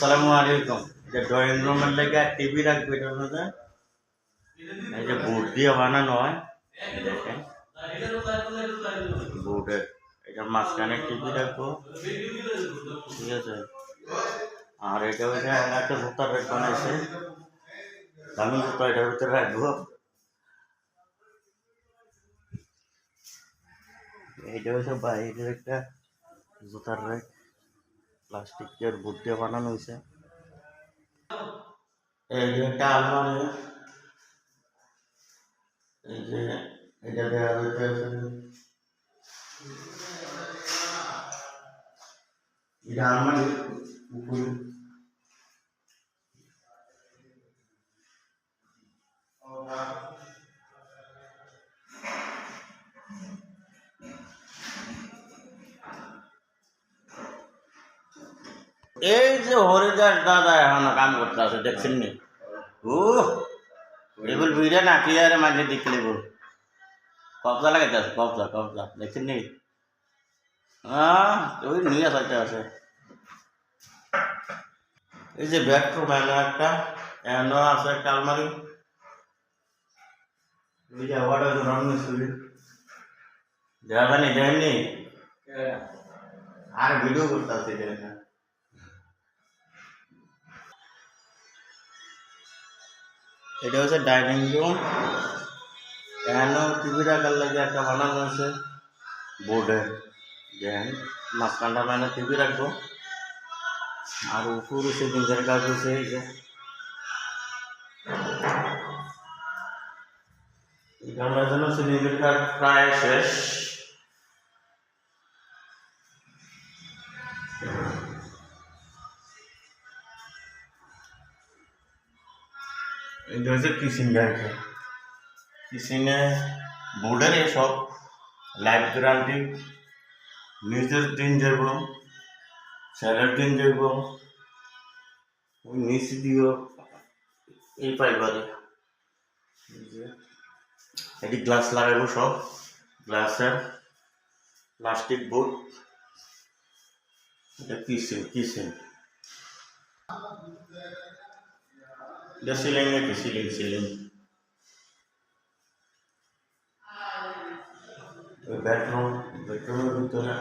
আসসালামু আলাইকুম। যে ড্রয়িং রুমের লেগে টিভি রাখবে এটার মধ্যে এই যে বোর্ড দিয়ে বানানো হয়। দেখেন বোর্ডের এটার মাঝখানে টিভি রাখবো, ঠিক আছে। আর এটা ওইটা একটা জুতার রেক বানাইছে, দামি জুতা এটার ভিতরে রাখবো। এইটা হচ্ছে বাইরের একটা জুতার রেক, প্লাস্টিকের বোর্ড দিয়ে বানানো হয়েছে। এই যে একটা আলমারি, এই যে এটা দেওয়া হয়েছে এটা আলমারি উপরে। এই যে হরিদাস দাদা এখন কাম করতে আছে দেখছেন নি? ও এগুলো ভিড়ে না ক্লিয়ারে মাঝে দেখলে বল কবজা লাগাইতে আছে, কবজা কবজা দেখছেন নি? হ্যাঁ ওই নিয়ে আসতে আছে। এই যে বেডরুম এনে একটা, এনে আছে একটা আলমারি। এই যে আবার রান্না শুরু দেখা নি দেখেননি? আর ভিডিও করতে আছে দেখেন। এটা হচ্ছে ডাইনিং রুম, এখানেও টিভি রাখার লাগে একটা বানানো আছে বোর্ডে। দেখেন মাঝখানটা মানে টিভি রাখবো, আর উপর এসে নিজের কাজ হচ্ছে এই যে এখানটার জন্য সিলিন্ডার কাজ প্রায় শেষ। এটা হচ্ছে কিচেন ব্যাংকে, কিচেনে বোর্ডের এসব লাইফ গ্যারান্টি, নিজের দিন যাব, স্যালার দিন যাব, ওই নিচ দিও এই পাইবারে। এটি গ্লাস লাগাবো সব, গ্লাসের প্লাস্টিক বোর্ড। এটা কিচেন, কিচেন এটা সিলিং নাকি সিলিং সিলিং। বেডরুম, বেডরুমের ভিতরে